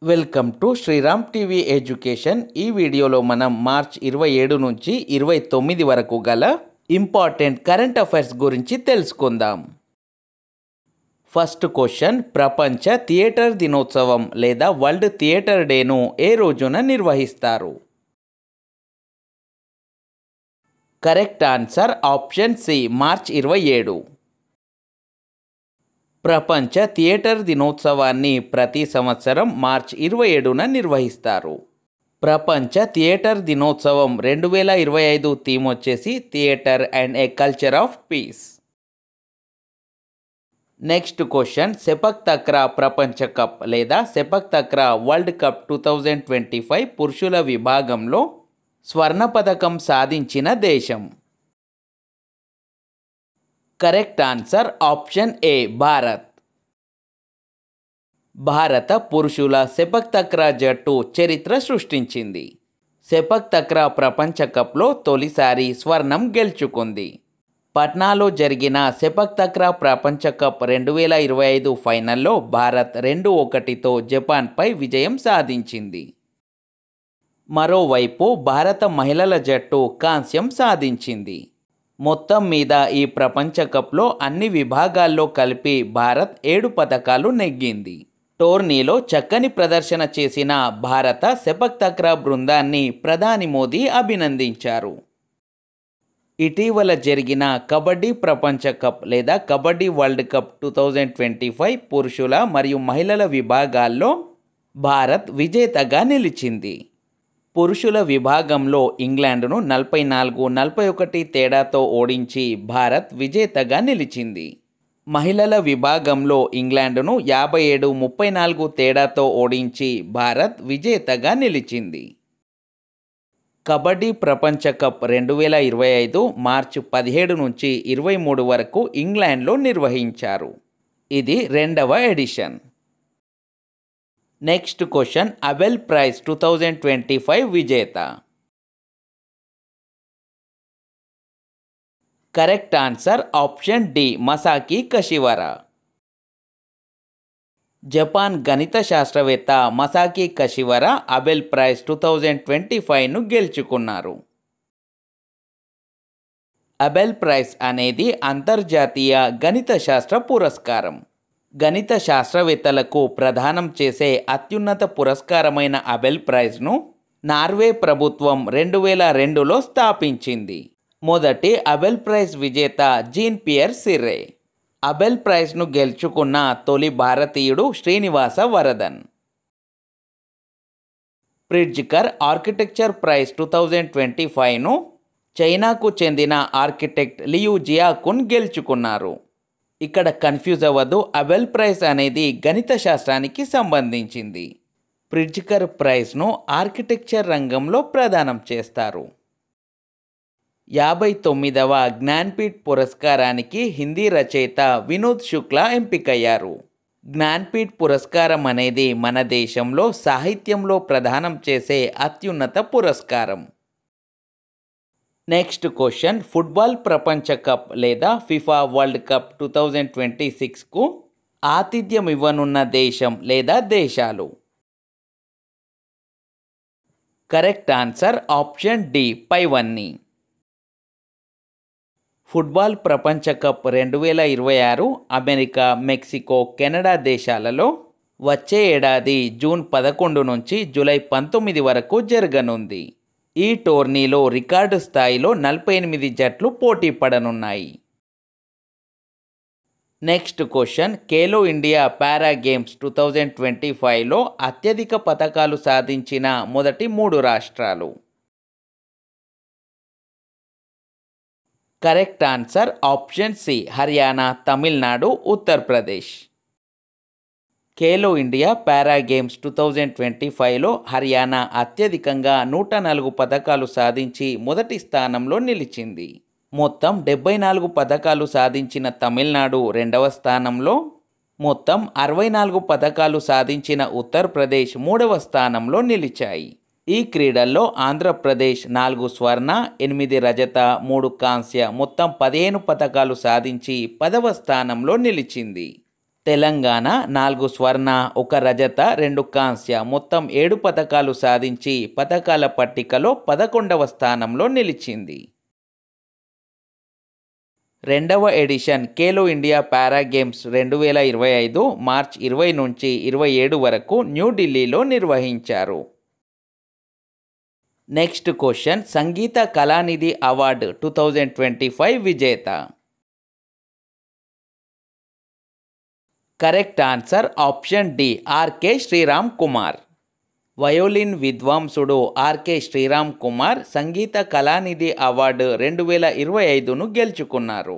Welcome to Sriram TV education. ఈ వీడియోలో మనం మార్చ్ 27 నుంచి 29 వరకు గల ఇంపార్టెంట్ కరెంట్ అఫైర్స్ గురించి తెలుసుకుందాం. ఫస్ట్ క్వశ్చన్, ప్రపంచ థియేటర్ దినోత్సవం లేదా వరల్డ్ థియేటర్ డేను ఏ రోజున నిర్వహిస్తారు? Correct answer option C, March 27. ప్రపంచ థియేటర్ దినోత్సవాన్ని ప్రతి సంవత్సరం మార్చ్ 27న నిర్వహిస్తారు. ప్రపంచ థియేటర్ దినోత్సవం 2025 థీమ్ వచ్చేసి theatre and A culture of piece. Next question, sepak తక్రా ప్రపంచ కప్ లేదా సెపక్ తక్రా వరల్డ్ కప్ 2025 పురుషుల విభాగంలో స్వర్ణ పథకం సాధించిన దేశం? కరెక్ట్ ఆన్సర్ ఆప్షన్ ఏ, భారత్. భారత పురుషుల సెపక్ తక్రా జట్టు చరిత్ర సృష్టించింది. సెపక్ తక్రా ప్రపంచ కప్లో తొలిసారి స్వర్ణం గెలుచుకుంది. పట్నాలో జరిగిన సెపక్ తక్రా ప్రపంచ కప్ 2025 ఫైనల్లో భారత్ 2-1తో జపాన్పై విజయం సాధించింది. మరోవైపు భారత మహిళల జట్టు కాంస్యం సాధించింది. మొత్తం మీద ఈ ప్రపంచ కప్లో అన్ని విభాగాల్లో కలిపి భారత్ 7 పతకాలు నెగ్గింది. టోర్నీలో చక్కని ప్రదర్శన చేసిన భారత సెపక్ తక్రా బృందాన్ని ప్రధాని మోదీ అభినందించారు. ఇటీవల జరిగిన కబడ్డీ ప్రపంచ కప్ లేదా కబడ్డీ వరల్డ్ కప్ 2025 పురుషుల మరియు మహిళల విభాగాల్లో భారత్ విజేతగా నిలిచింది. పురుషుల విభాగంలో ఇంగ్లాండ్ను 44-41 తేడాతో ఓడించి భారత్ విజేతగా నిలిచింది. మహిళల విభాగంలో ఇంగ్లాండ్ను 57-34 తేడాతో ఓడించి భారత్ విజేతగా నిలిచింది. కబడ్డీ ప్రపంచ కప్ 2025 మార్చి 17 నుంచి 23 వరకు ఇంగ్లాండ్లో నిర్వహించారు. ఇది 2వ edition. Next question, Abel prize 2025 విజేత? Correct answer option D, Masaki Kashiwara. Japan గణిత శాస్త్రవేత్త మసాకి కషివరా అబెల్ ప్రైజ్ 2025ను గెలుచుకున్నారు. అబెల్ ప్రైజ్ అనేది అంతర్జాతీయ గణిత శాస్త్ర పురస్కారం. గణిత శాస్త్రవేత్తలకు ప్రదానం చేసే అత్యున్నత పురస్కారమైన అబెల్ ప్రైజ్ను నార్వే ప్రభుత్వం 2002లో స్థాపించింది. మొదటి అబెల్ ప్రైజ్ విజేత జీన్ పియర్ సిర్రే. అబెల్ ప్రైజ్ను గెలుచుకున్న తొలి భారతీయుడు శ్రీనివాస వరదన్. ప్రిట్జ్కర్ ఆర్కిటెక్చర్ ప్రైజ్ 2025ను చైనాకు చెందిన ఆర్కిటెక్ట్ లియు జియాకున్ గెలుచుకున్నారు. ఇక్కడ కన్ఫ్యూజ్ అవ్వదు, అబెల్ ప్రైజ్ అనేది గణిత శాస్త్రానికి సంబంధించింది. ప్రిట్జ్కర్ ప్రైజ్ను ఆర్కిటెక్చర్ రంగంలో ప్రదానం చేస్తారు. 59వ జ్ఞాన్పీఠ్ పురస్కారానికి హిందీ రచయిత వినోద్ శుక్లా ఎంపికయ్యారు. జ్ఞాన్పీఠ్ పురస్కారం అనేది మన దేశంలో సాహిత్యంలో ప్రదానం చేసే అత్యున్నత పురస్కారం. నెక్స్ట్ క్వశ్చన్, ఫుట్బాల్ ప్రపంచ కప్ లేదా ఫిఫా వరల్డ్ కప్ 2026కు ఆతిథ్యం ఇవ్వనున్న దేశం లేదా దేశాలు? కరెక్ట్ ఆన్సర్ ఆప్షన్ డి, పైవన్నీ. ఫుట్బాల్ ప్రపంచ కప్ 2026 అమెరికా, మెక్సికో, కెనడా దేశాలలో వచ్చే ఏడాది జూన్ 11 నుంచి జూలై 19 వరకు జరగనుంది. ఈ టోర్నీలో రికార్డు స్థాయిలో 48 జట్లు పోటీ పడనున్నాయి. Next question, Khelo India para games 2025లో అత్యధిక పతకాలు సాధించిన మొదటి 3 రాష్ట్రాలు? Correct answer option C, Haryana, Tamil Nadu, Uttar Pradesh. Khelo India para games 2025లో హర్యానా అత్యధికంగా 104 పతకాలు సాధించి మొదటి స్థానంలో నిలిచింది. మొత్తం 74 పతకాలు సాధించిన తమిళనాడు 2వ స్థానంలో, మొత్తం 64 పతకాలు సాధించిన ఉత్తరప్రదేశ్ 3వ స్థానంలో నిలిచాయి. ఈ క్రీడల్లో ఆంధ్రప్రదేశ్ 4 స్వర్ణ, 8 రజత, 3 కాంస్య, మొత్తం 15 పతకాలు సాధించి 10వ స్థానంలో నిలిచింది. తెలంగాణ 4 స్వర్ణ, 1 రజత, 2 కాంస్య మొత్తం 7 పతకాలు సాధించి పతకాల పట్టికలో 11వ స్థానంలో నిలిచింది. 2వ edition Khelo India para games 2025 మార్చి 20 నుంచి 27 వరకు న్యూఢిల్లీలో నిర్వహించారు. Next question, Sangita Kalanidhi award 2025 విజేత. Correct answer option D, RK Sriram Kumar. Violin విద్వాంసుడు ఆర్కే శ్రీరామ్ కుమార్ సంగీత కళానిధి అవార్డు 2025ను గెలుచుకున్నారు.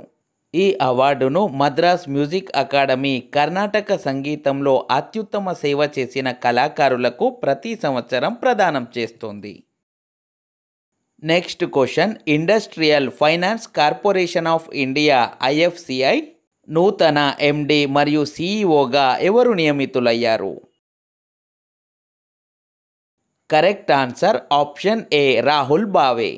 ఈ అవార్డును మద్రాస్ మ్యూజిక్ అకాడమీ కర్ణాటక సంగీతంలో అత్యుత్తమ సేవ చేసిన కళాకారులకు ప్రతి సంవత్సరం ప్రదానం చేస్తుంది. Next question, industrial finance corporation of India IFCI నూతన MD మరియు CEOగా ఎవరు నియమితులయ్యారు? Correct answer option A, Rahul Bhave.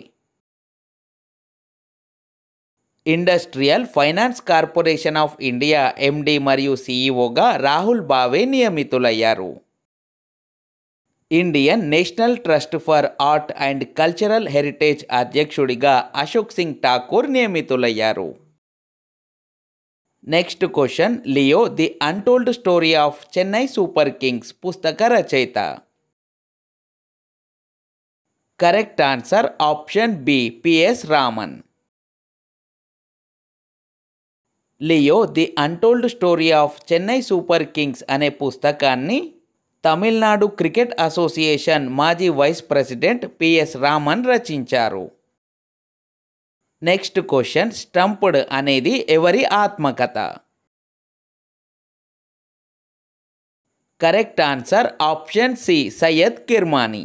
Industrial finance corporation of India MD మరియు CEOగా రాహుల్ బావే నియమితులయ్యారు. Indian national trust for art and cultural heritage అధ్యక్షుడిగా అశోక్ సింగ్ ఠాకూర్ నియమితులయ్యారు. Next question, Leo the untold story of Chennai super kings పుస్తక రచయిత. Correct answer option B, PS Raman. Leo the untold story of Chennai super Kings అనే పుస్తకాన్ని Tamil Nadu cricket association మాజీ vice president PS Raman రచించారు. Next question, stumped అనేది ఎవరి ఆత్మకథ? Correct answer option C, Syed Kirmani.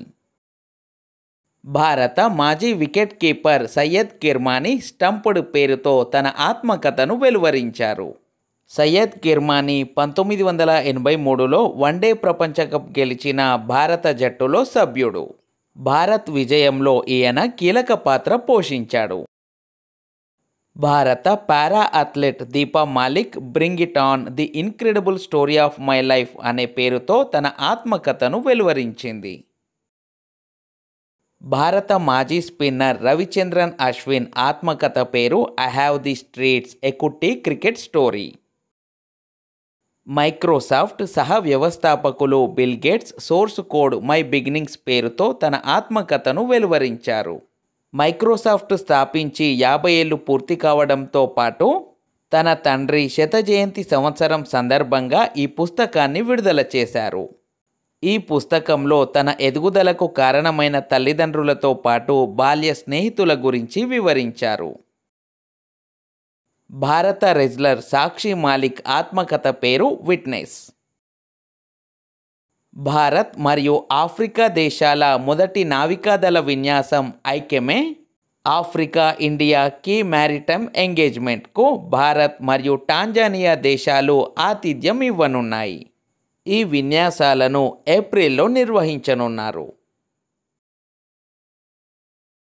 భారత మాజీ wicket keeper Syed Kirmani stumped పేరుతో తన ఆత్మకథను వెలువరించారు. సయ్యద్ కిర్మానీ 1983లో వన్డే ప్రపంచ కప్ గెలిచిన భారత జట్టులో సభ్యుడు. భారత్ విజయంలో ఈయన కీలక పాత్ర పోషించాడు. భారత para athlete Deepa Malik bring it on the incredible story of my life అనే పేరుతో తన ఆత్మకథను వెలువరించింది. భారత మాజీ స్పిన్నర్ రవిచంద్రన్ అశ్విన్ ఆత్మకథ పేరు ఐ హ్యావ్ ది స్ట్రీట్స్ ఎ కుట్టి క్రికెట్ స్టోరీ. మైక్రోసాఫ్ట్ సహ వ్యవస్థాపకులు bill gates source code my beginnings పేరుతో తన ఆత్మకథను వెలువరించారు. మైక్రోసాఫ్ట్ స్థాపించి 50 ఏళ్లు పూర్తి కావడంతో పాటు తన తండ్రి శత జయంతి సంవత్సరం సందర్భంగా ఈ పుస్తకాన్ని విడుదల చేశారు. ఈ పుస్తకంలో తన ఎదుగుదలకు కారణమైన తల్లిదండ్రులతో పాటు బాల్య స్నేహితుల గురించి వివరించారు. భారత రెజ్లర్ సాక్షి మాలిక్ ఆత్మకథ పేరు విట్నెస్. భారత్ మరియు ఆఫ్రికా దేశాల మొదటి నావికాదళ విన్యాసం AIKEYME Africa India key maritime ఎంగేజ్మెంట్కు భారత్ మరియు టాంజానియా దేశాలు ఆతిథ్యం ఇవ్వనున్నాయి. ఈ విన్యాసాలను ఏప్రిల్లో నిర్వహించనున్నారు.